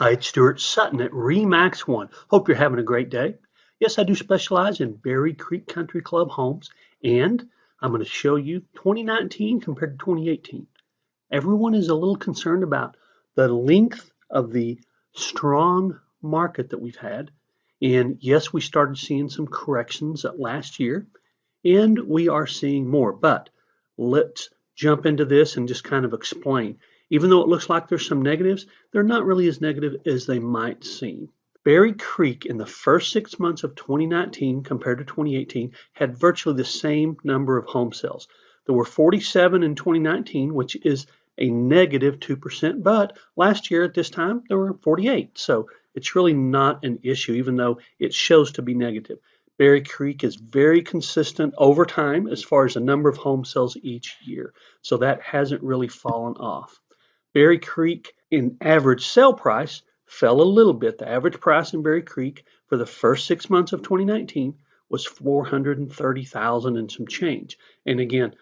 Hi, it's Stuart Sutton at Remax One. Hope you're having a great day. Yes, I do specialize in Berry Creek Country Club homes, and I'm going to show you 2019 compared to 2018. Everyone is a little concerned about the length of the strong market that we've had. And yes, we started seeing some corrections last year, and we are seeing more. But let's jump into this and just kind of explain. Even though it looks like there's some negatives, they're not really as negative as they might seem. Berry Creek in the first 6 months of 2019 compared to 2018 had virtually the same number of home sales. There were 47 in 2019, which is a negative 2%, but last year at this time there were 48. So it's really not an issue, even though it shows to be negative. Berry Creek is very consistent over time as far as the number of home sales each year. So that hasn't really fallen off. Berry Creek in average sale price fell a little bit. The average price in Berry Creek for the first 6 months of 2019 was $430,000 and some change. And again,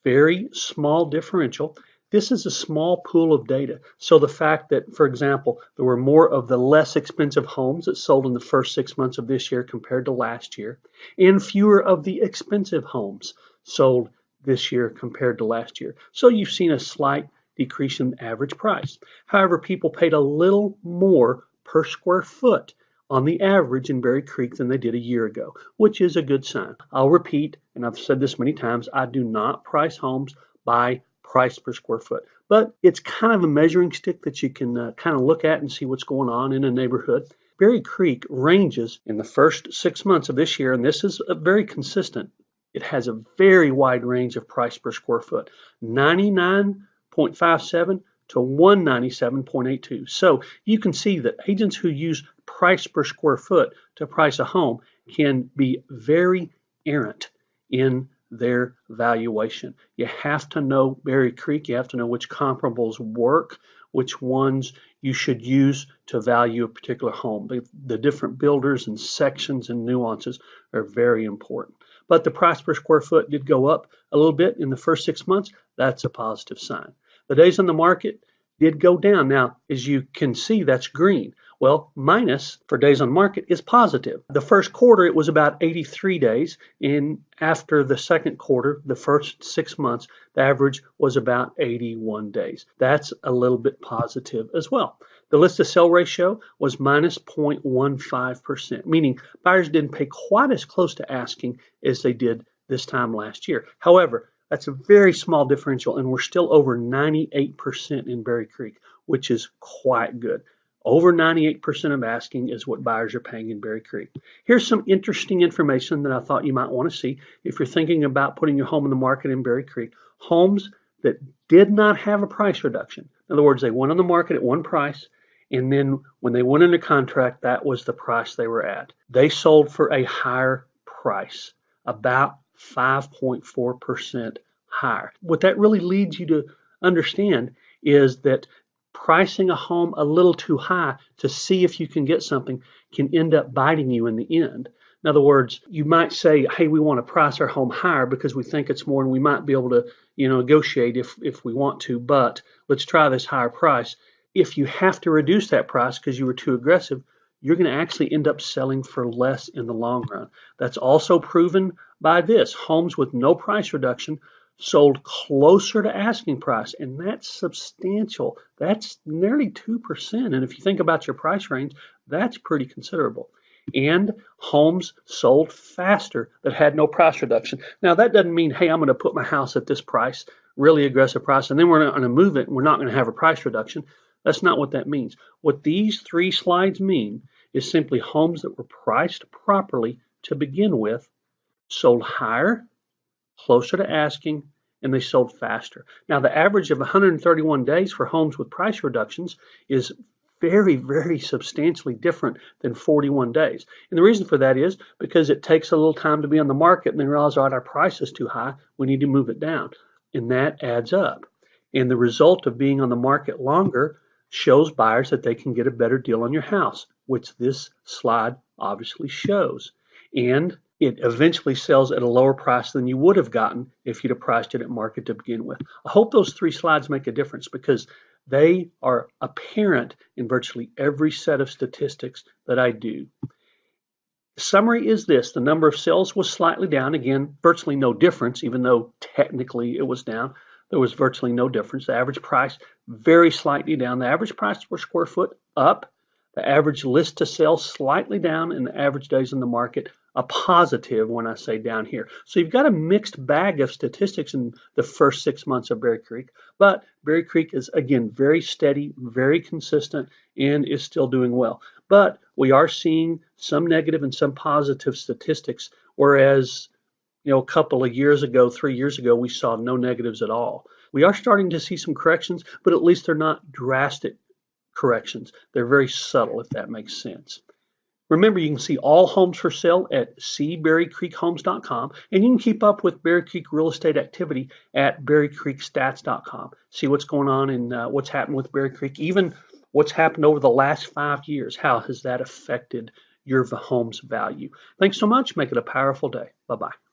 very small differential. This is a small pool of data. So the fact that, for example, there were more of the less expensive homes that sold in the first 6 months of this year compared to last year, and fewer of the expensive homes sold this year compared to last year. So you've seen a slight decrease in average price. However, people paid a little more per square foot on the average in Berry Creek than they did a year ago, which is a good sign. I'll repeat, and I've said this many times, I do not price homes by price per square foot, but it's kind of a measuring stick that you can kind of look at and see what's going on in a neighborhood. Berry Creek ranges in the first 6 months of this year, and this is very consistent. It has a very wide range of price per square foot, 99.57 to 197.82. So you can see that agents who use price per square foot to price a home can be very errant in their valuation. You have to know Berry Creek. You have to know which comparables work, which ones you should use to value a particular home. The different builders and sections and nuances are very important. But the price per square foot did go up a little bit in the first 6 months. That's a positive sign. The days on the market did go down. Now, as you can see, that's green. Well, minus for days on market is positive. The first quarter, it was about 83 days. And after the second quarter, the first 6 months, the average was about 81 days. That's a little bit positive as well. The list to sell ratio was minus 0.15%, meaning buyers didn't pay quite as close to asking as they did this time last year. However, that's a very small differential, and we're still over 98% in Berry Creek, which is quite good. Over 98% of asking is what buyers are paying in Berry Creek. Here's some interesting information that I thought you might want to see if you're thinking about putting your home in the market in Berry Creek. Homes that did not have a price reduction. In other words, they went on the market at one price, and then when they went into contract, that was the price they were at. They sold for a higher price, about 5.4% higher. What that really leads you to understand is that pricing a home a little too high to see if you can get something can end up biting you in the end. In other words, you might say, hey, we want to price our home higher because we think it's more and we might be able to, negotiate if we want to, but let's try this higher price. If you have to reduce that price because you were too aggressive, you're going to actually end up selling for less in the long run. That's also proven by this. Homes with no price reduction sold closer to asking price, and that's substantial. That's nearly 2%. And if you think about your price range, that's pretty considerable. And homes sold faster that had no price reduction. Now, that doesn't mean, hey, I'm going to put my house at this price, really aggressive price, and then we're not going to move it and we're not going to have a price reduction. That's not what that means. What these three slides mean is simply homes that were priced properly to begin with, sold higher, closer to asking, and they sold faster. Now, the average of 131 days for homes with price reductions is very, very substantially different than 41 days. And the reason for that is because it takes a little time to be on the market and then realize, all right, our price is too high, we need to move it down. And that adds up. And the result of being on the market longer shows buyers that they can get a better deal on your house, which this slide obviously shows. And it eventually sells at a lower price than you would have gotten if you'd have priced it at market to begin with. I hope those three slides make a difference because They are apparent in virtually every set of statistics that I do. The summary is this: the number of sales was slightly down. Again, virtually no difference, even though technically it was down. There was virtually no difference. The average price very slightly down. The average price per square foot up. The average list to sell slightly down, and the average days in the market a positive when I say down here. So you've got a mixed bag of statistics in the first 6 months of Berry Creek, but Berry Creek is, again, very steady, very consistent, and is still doing well. But we are seeing some negative and some positive statistics, whereas a couple of years ago, 3 years ago, we saw no negatives at all. We are starting to see some corrections, but at least they're not drastic corrections. They're very subtle, if that makes sense. Remember, you can see all homes for sale at cberrycreekhomes.com, and you can keep up with Berry Creek real estate activity at berrycreekstats.com. See what's going on and what's happened with Berry Creek, even what's happened over the last 5 years. How has that affected your home's value? Thanks so much. Make it a powerful day. Bye-bye.